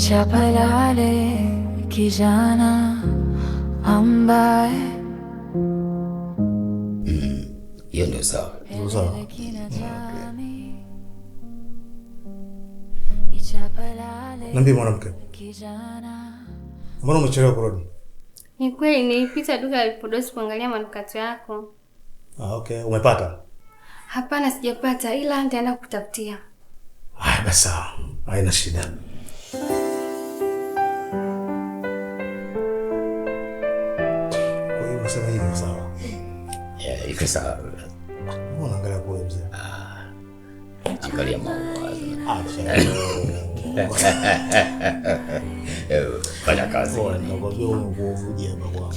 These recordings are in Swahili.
Nichapalale kijana ambaye hiyo ndio sawa. Sawa. Niambie mwanamke. Mbona umechelewa kurudi? Ni kweli nilipita duka la vipodozi kuangalia manukato yako. Okay. Umepata? Hapana sijapata ila nitaenda kukutafutia. Basi sawa. Haina shida. Kwa hiyo unasema hivi sawa? Iko sawa. Mbona angalia kule mzee? Angalia maua. Fanya kazi. Nakwambia unakuvuja hapa kwangu.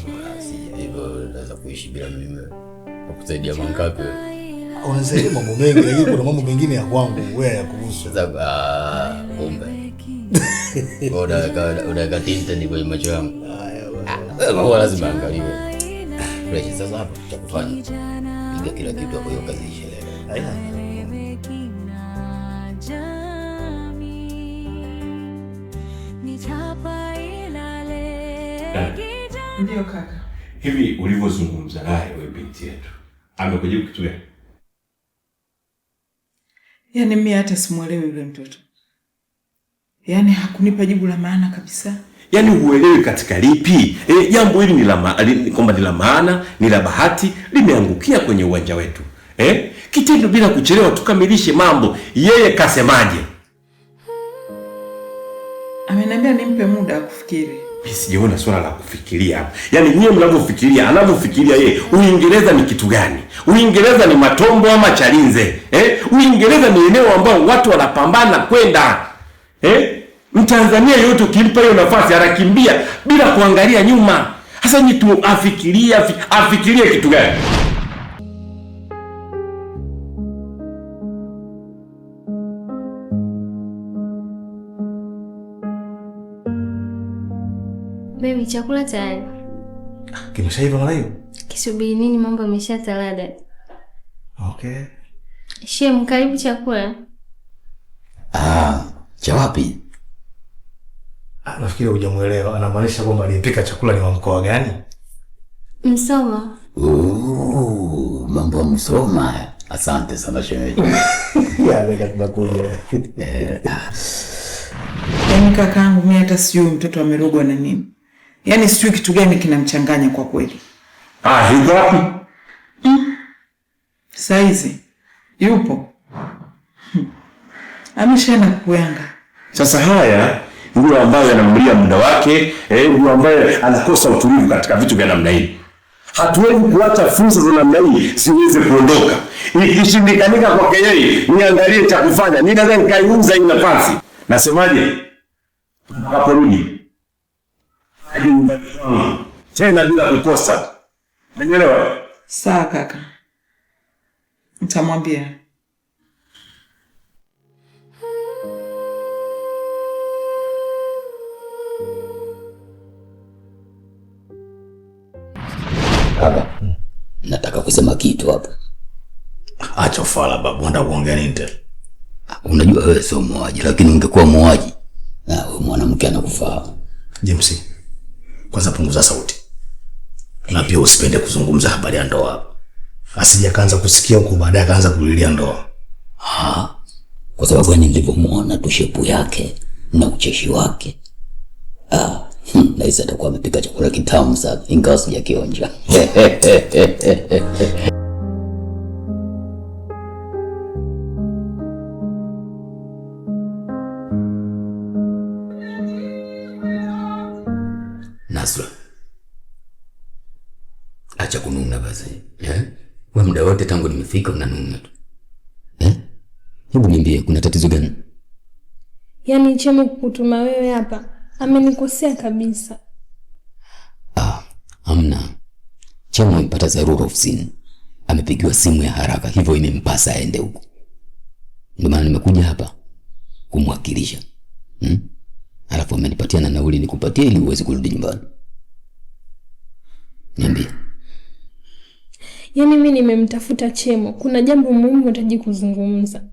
Hivyo naweza kuishi bila mimi. Kukusaidia mangapi? Unasaidia mambo mengi lakini kuna mambo mengine ya kwangu wewe yakuhusu. Kumbe. Unaweka tinta ni kwenye macho yangu. Wewe lazima angaliwe. Fresh sasa hapo tutakufanya. Piga kila kitu hapo hiyo kazi ishelewe. Haina. Ndio kaka. Hivi ulivyozungumza naye wewe binti yetu, amekujibu kitu gani? Yaani mimi hata simuelewi yule mtoto. Yaani hakunipa jibu la maana kabisa. Yaani huelewi katika lipi? Jambo hili ni kwamba ni la maana, ni la bahati, limeangukia kwenye uwanja wetu. Kitendo bila kuchelewa tukamilishe mambo. Yeye kasemaje? Ameniambia nimpe muda kufikiri. Mimi sijaona swala la kufikiria hapa. Yaani nyie mnavyofikiria, anavyofikiria yeye, Uingereza ni kitu gani? Uingereza ni matombo ama Chalinze? Uingereza ni eneo ambao watu wanapambana kwenda. Mtanzania yote ukimpa hiyo nafasi anakimbia bila kuangalia nyuma. Sasa ni tu afikirie kitu gani? Baby chakula tayari. Kimeshaiva mara hiyo? Kisubiri nini mambo yameshatalada. Okay. Shem karibu chakula. Cha wapi? Nafikiri hujamuelewa. Anamaanisha kwamba aliyepika chakula ni wa mkoa gani? Msoma. Mambo Msoma. Asante sana shemeji. Leka tunakuja. Yaani kakaangu mimi hata sijui mtoto amerogwa na nini. Yaani sijui kitu gani kinamchanganya kwa kweli. Hizo wapi? Saizi yupo. Ameshaenda kuyanga. Sasa haya ndio ambayo yanamlia muda wake, ndio ambayo anakosa utulivu katika vitu vya namna hii. Hatuwezi kuacha fursa za namna hii siweze kuondoka. Ikishindikanika kwake yeye, niangalie cha kufanya. Mimi nadhani nikaiuza hii nafasi. Nasemaje? Haporudi. Tena bila kukosa. Umeelewa? Sawa kaka. Nitamwambia. Baba, nataka kusema kitu hapa. Acha ufala babu, ndio kuongea nini tena? Unajua wewe sio muuaji, lakini ungekuwa muuaji na wewe mwanamke anakufaa. James, kwanza punguza sauti. Na pia usipende kuzungumza habari ya ndoa hapa. Asije kaanza kusikia huko baadaye kaanza kulilia ndoa. Kwa sababu yani nilivyomuona tu shepu yake na ucheshi wake. Na isa atakuwa amepika chakula kitamu sana ingawa sijakionja. Nasra, acha kununa basi. Wewe muda wote tangu nimefika unanuna tu. Hebu niambie kuna tatizo gani? Yaani Chemo kukutuma wewe hapa amenikosea kabisa. Hamna. Chemo mpata dharura ofisini. Amepigiwa simu ya haraka hivyo imempasa aende huko. Ndio maana nimekuja hapa kumwakilisha. Alafu amenipatia na nauli nikupatie ili uweze kurudi nyumbani. Niambie. Yaani mimi nimemtafuta Chemo. Kuna jambo muhimu nahitaji kuzungumza.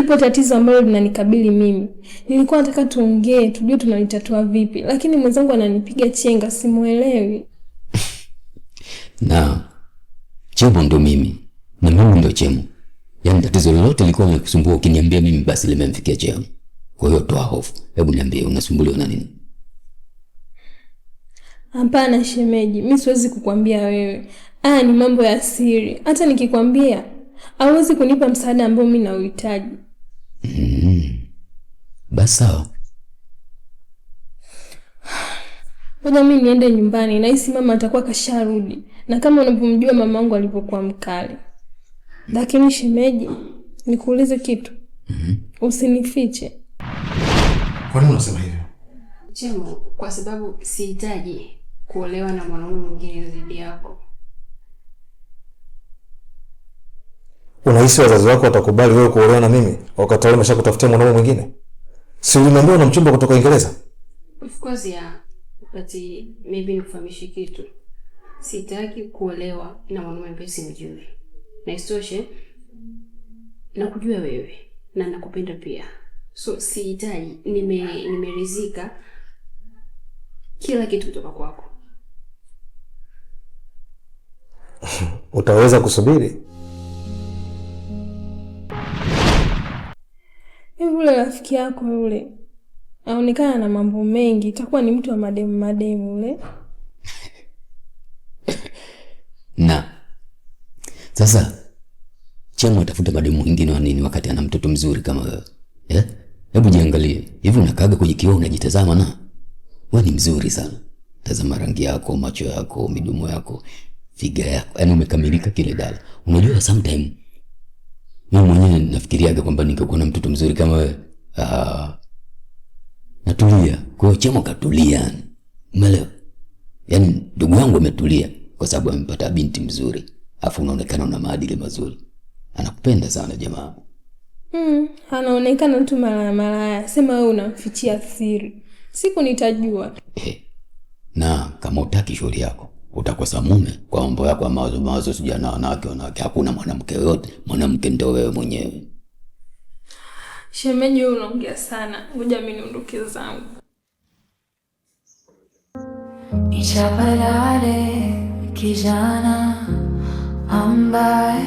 lipo tatizo ambalo linanikabili mimi. Nilikuwa nataka tuongee, tujue tunalitatua vipi, lakini mwenzangu ananipiga chenga, simuelewi. Na Chemo ndo mimi, na mimi ndo Chemo. Yaani tatizo lolote liko linakusumbua ukiniambia mimi basi limemfikia Chemo. Kwa hiyo toa hofu. Hebu niambie unasumbuliwa na nini? Hapana shemeji, mimi siwezi kukwambia wewe. Ni mambo ya siri. Hata nikikwambia hauwezi kunipa msaada ambao mimi nauhitaji. Basi sawa. Ngoja mimi niende nyumbani, nahisi mama atakuwa kasharudi. Na kama unavyomjua mamangu alipokuwa mkali. Lakini shemeji, nikuulize kitu. Usinifiche. Kwa nini unasema hivyo? Chemo, kwa sababu sihitaji kuolewa na mwanaume mwingine zaidi yako. Unahisi wazazi wako watakubali wewe kuolewa na mimi wakati wale wameshakutafutia mwanaume mwingine? Si ulimwambia una mchumba kutoka Uingereza? Of course but maybe nikufahamishe kitu. Sitaki kuolewa na mwanaume ambaye simjui. Na isitoshe nakujua wewe na nakupenda pia. So sihitaji, nimeridhika kila kitu kutoka kwako. Utaweza kusubiri? Yule rafiki yako yule aonekana na mambo mengi, itakuwa ni mtu wa mademu yule. Na sasa Chemo atafuta mademu mwingine wa nini wakati ana mtoto mzuri kama wewe? Hebu jiangalie. Hivi unakaaga kwenye kioo unajitazama na? Wewe ni mzuri sana. Tazama rangi yako, macho yako, midomo yako, figa yako. Yaani umekamilika kile dala. Unajua sometimes mimi mwenyewe nafikiriaga kwamba ningekuwa na mtoto mzuri kama wewe. Natulia. Kwa hiyo Chemo katulia. Umeelewa? Yaani ndugu yangu ametulia kwa sababu amepata binti mzuri. Afu unaonekana una maadili mazuri. Anakupenda sana jamaa. Anaonekana mtu malaya. Sema wewe unamfichia siri. Siku nitajua. Na kama utaki shauri yako, utakosa mume kwa mambo yako ya mawazo sija na wanawake. Hakuna mwanamke yote, mwanamke ndio wewe mwenyewe. Shemeji wewe unaongea sana. Ngoja mimi niondoke zangu. Nichapalale kijana ambaye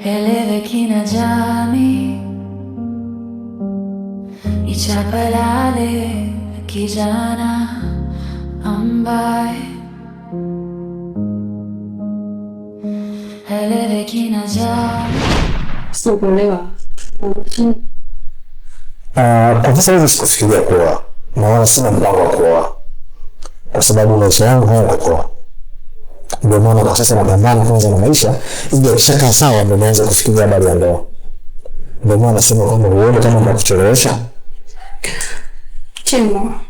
eleweki na jamii. Nichapalale kijana ambaye eleweki na jamii. Sio kuolewa. Kwa sasa hivi sikufikiria kuoa. Na wala sina mpango wa kuoa. Kwa sababu maisha yangu hayana kuoa. Ndio maana kwa sasa napambana kwanza na maisha, ili ukishakaa sawa ndio naanza kufikiria habari ya ndoa. Ndio maana nasema kwamba uone kama nakuchelewesha. Chemo,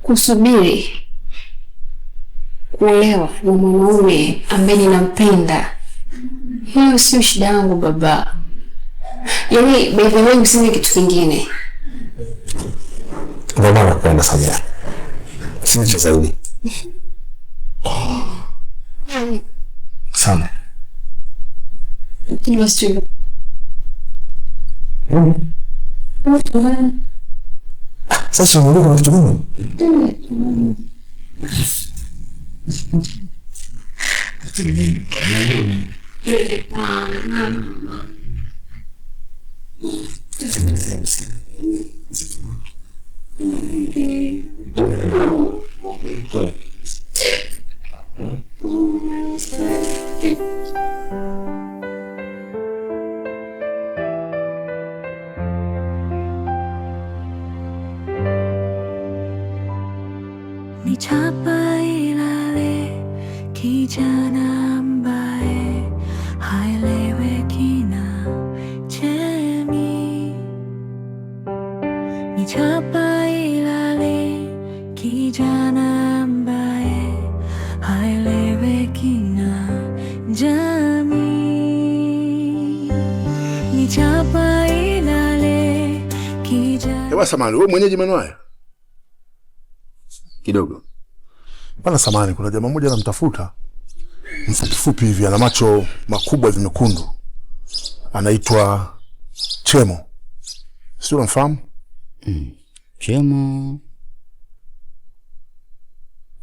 kusubiri kuolewa na mwanaume ambaye ninampenda, hiyo sio shida yangu baba. Yaani baby wewe useme kitu kingine. Ndio maana napenda Samia. Sina cha zaidi. Sana. Ndio sio. Sasa unarudi kwa kitu gani? Nichapalale kijana ambaye haeleweki na jamii. Nichapalale kijana ambaye haeleweki na jamii. Nichapalale kijana. Ewa samani, wewe mwenyeji manwaya? Kidogo. Bana samani, kuna jamaa mmoja anamtafuta. mfupi hivi, ana macho makubwa hivi mekundu, anaitwa Chemo. Sio, unamfahamu? Chemo.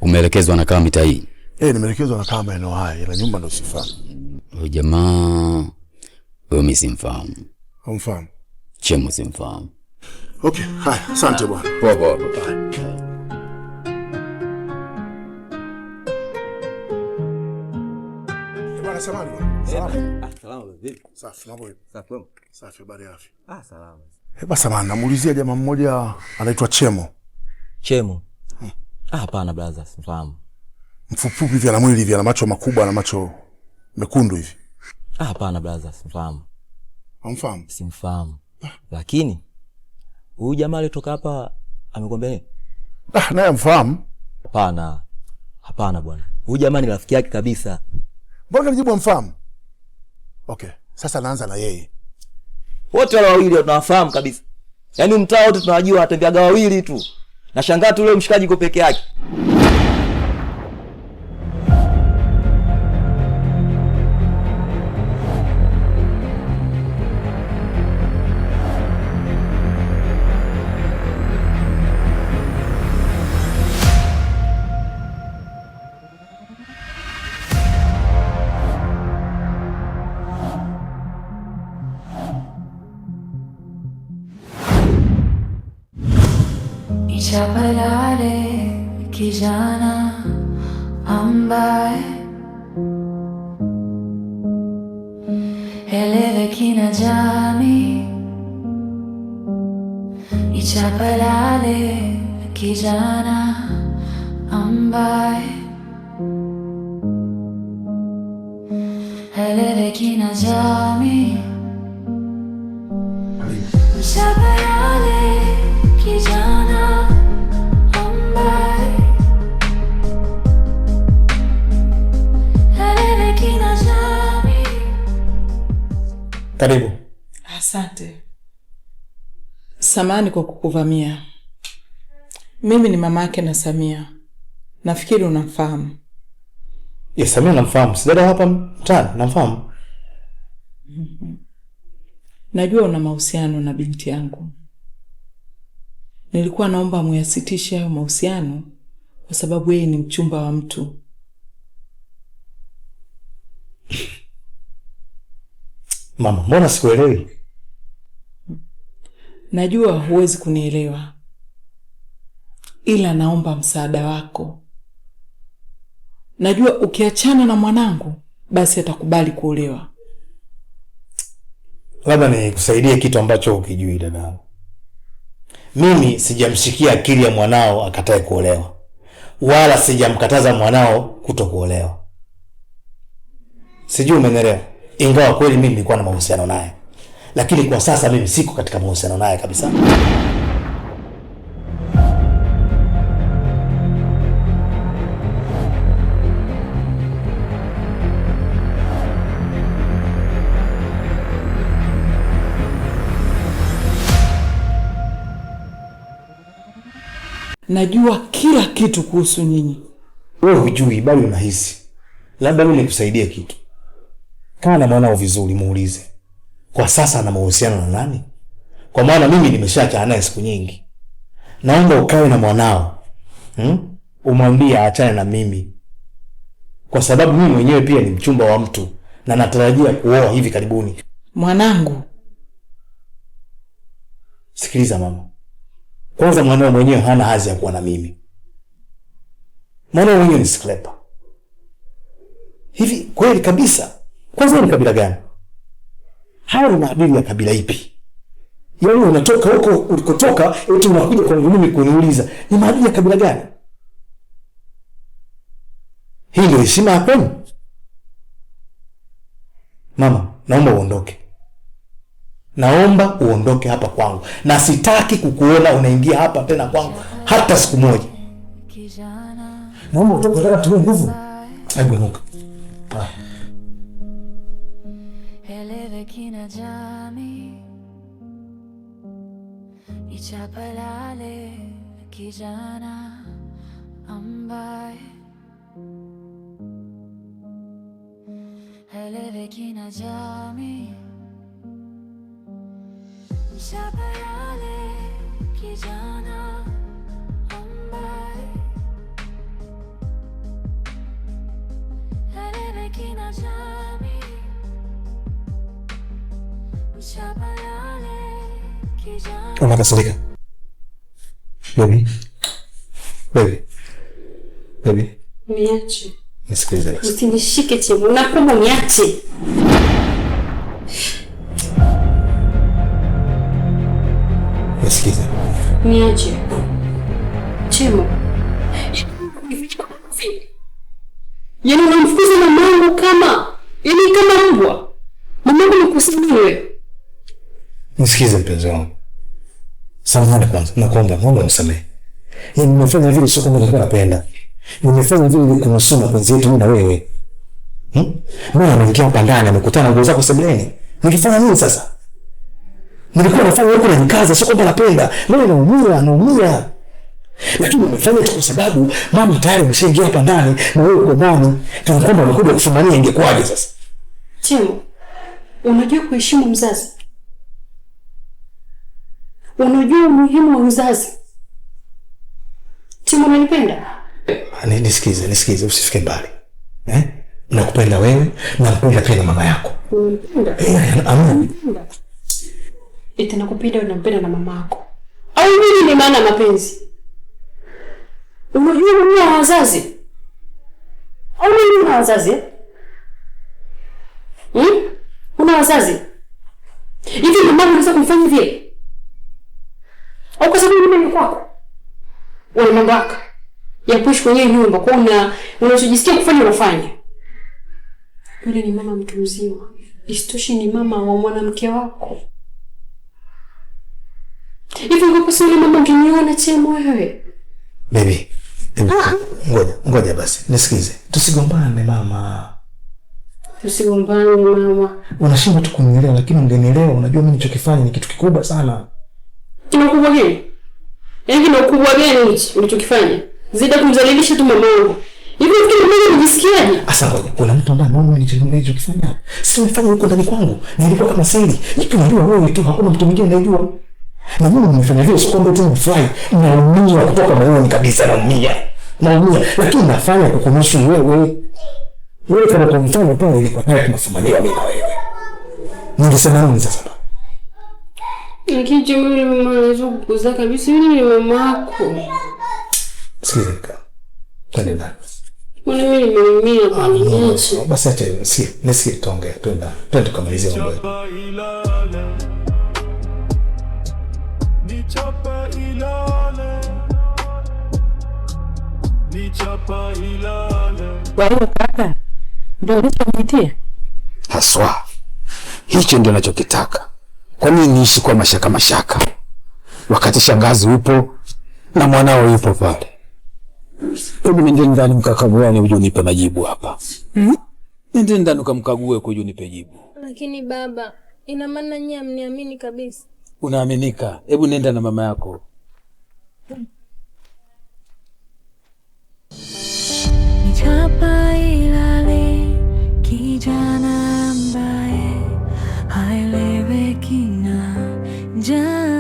Umeelekezwa na kama mitaa hii? Nimeelekezwa na kama maeneo haya, ila nyumba ndo sifahamu. Huyo jamaa, huyo mimi simfahamu. Humfahamu? Chemo simfahamu. Okay, haya, asante bwana. Poa poa. Bwana samani bwana. Salama. Salama vipi? Safi, mambo vipi? Safi kwema. Safi, habari ya afya? Salama. Basi samani, namuulizia jamaa mmoja anaitwa Chemo. Chemo? Hapana brother, simfahamu. Mfupi hivi, ana mwili hivi, ana macho makubwa, ana macho mekundu hivi. Hapana brother, simfahamu. Humfahamu? Simfahamu. Lakini huyu jamaa alitoka hapa amekwambia nini? Naye amfahamu? Hapana. Hapana bwana. Huyu jamaa ni rafiki yake kabisa. Mbona kanijibu amfahamu? Okay, sasa naanza na yeye. Wote wale wawili tunawafahamu kabisa. Yaani mtaa wote tunawajua, watembeaga wawili tu. Nashangaa tu leo mshikaji yuko peke yake. Nichapalale kijana ambaye eleweki na jamii. Nichapalale kijana ambaye eleweki na jamii. Nichapalale kijana ambaye eleweki na jamii. Karibu. Asante. Samahani kwa kukuvamia. Mimi ni mama yake na Samia. Nafikiri unamfahamu. Yes, Samia namfahamu. Si dada hapa mtaani, namfahamu. Najua una mahusiano na binti yangu. Nilikuwa naomba muyasitishe hayo mahusiano kwa sababu yeye ni mchumba wa mtu. Mama, mbona sikuelewi? Najua huwezi kunielewa. Ila naomba msaada wako. Najua ukiachana na mwanangu basi atakubali kuolewa. Labda nikusaidie kitu ambacho ukijui dada. Mimi sijamshikia akili ya mwanao akatae kuolewa. Wala sijamkataza mwanao kutokuolewa. Sijui umeelewa. Ingawa kweli mimi nilikuwa na mahusiano naye. Lakini kwa sasa mimi siko katika mahusiano naye kabisa. Najua kila kitu kuhusu nyinyi. Wewe hujui bali unahisi. Labda mimi nikusaidie kitu. Kaa na mwanao vizuri, muulize. Kwa sasa ana mahusiano na nani? Kwa maana mimi nimeshaachana naye siku nyingi. Naomba ukae na mwanao. Umwambie aachane na mimi. Kwa sababu mimi mwenyewe pia ni mchumba wa mtu na natarajia kuoa hivi karibuni. Mwanangu, sikiliza mama. Kwanza mwanao mwenyewe hana hazi ya kuwa na mimi. Mwanao mwenyewe ni sklepa. Hivi kweli kabisa. Kwanza ni kabila gani? Hayo ni maadili ya kabila ipi? Yaani unatoka huko ulikotoka eti unakuja kwangu mimi kuniuliza ni maadili ya kabila gani? Hii ndio heshima ya kwenu? Mama, naomba uondoke. Naomba uondoke hapa kwangu. Na sitaki kukuona unaingia hapa tena kwangu hata siku moja. Naomba utoke, nataka tuwe nguvu. Hebu inuka. Eleweki na jamii. Nichapalale kijana ambaye haeleweki na jamii. Mchapa yale kijana ambaye haeleweki na jamii. Mchapa yale kijana. Unakasirika? Baby. Niache. Nisikilize basi. Usinishike Chemo, nakuomba niache. Nisikilize. Niache. Chemo. Yaani unamfukuza mamangu kama mbwa. Mamangu nikusema wewe. Nisikilize mpenzi wangu. Samahani kwanza, naomba unisamehe. Nimefanya vile sio kama nilikuwa napenda. Nimefanya vile ili kunusuru mapenzi yetu mimi na wewe. Mbona ameingia hapa ndani amekutana nguo zako sebuleni? Nilifanya nini sasa? Nilikuwa nafanya huko na nikaza sio kwamba napenda. Mimi naumia. Lakini nimefanya tu kwa sababu mama tayari ameshaingia hapa ndani na wewe uko ndani. Kana kwamba umekuja kufumania ingekwaje sasa? Chemo, unajua kuheshimu mzazi? Unajua umuhimu wa mzazi? Chemo, unanipenda? Nisikize usifike mbali. Nakupenda wewe, nakupenda pia na mama yako. Unanipenda? Unanipenda. Eti nakupenda unampenda na mama yako. Au nini ni maana mapenzi? Unajua umuhimu wa wazazi? Au nini una wazazi? Una wazazi? Hivi mama unaweza kumfanya vile? Au kwa sababu mimi ni kwako? Wewe mambo yako ya push kwenye nyumba kwa unachojisikia kufanya unafanya. Yule ni mama mtu mzima. Isitoshi ni mama wa mwanamke wako. Hivi ungepaswa yule mama ungeniona Chemo wewe? Baby. Ngoja basi. Nisikize. Tusigombane mama. Unashinda tu kunielewa lakini ungenielewa. Unajua mimi nilichokifanya ni kitu kikubwa sana. Kina ukubwa gani? Yaani kina ukubwa gani hichi ulichokifanya? Zida kumzalilisha tu mamangu. Hivi ufikiri mimi nijisikiaje? Asa ngoja, kuna mtu ambaye anaona mimi nilichokifanya. Si nimefanya huko ndani kwangu. Nilikuwa kama siri. Nipi najua wewe tu, hakuna mtu mwingine anayejua. Na mimi nimefanya vile sio kwamba tu nimefurahi. Naumia kutoka moyoni kabisa, naumia. Lakini nafanya kukunusu wewe. Wewe kama kumfanya pale ilikuwa tayari tunafumania mimi na wewe. Ningesema nini sasa? Nikije mimi mama anaweza kukuza kabisa, mimi ni mama yako. Sikiliza. Twende ndani. Mimi nimeumia kwa nini? Basi acha nisikie tuongee. Twende tukamalizie mambo yetu. Wewe kaka, ndio ulichomitia? Haswa. Hicho ndio ninachokitaka. Kwa nini niishi kwa mashaka wakati shangazi upo na mwanao yupo pale? Hebu nende ndani mkakaguane uje unipe majibu hapa. Nende ndani ukamkague uje unipe jibu. Lakini baba, ina maana nyinyi hamniamini kabisa? Unaaminika. Hebu nenda na mama yako. Nichapa ilale kijana ambaye haeleweki na jamii.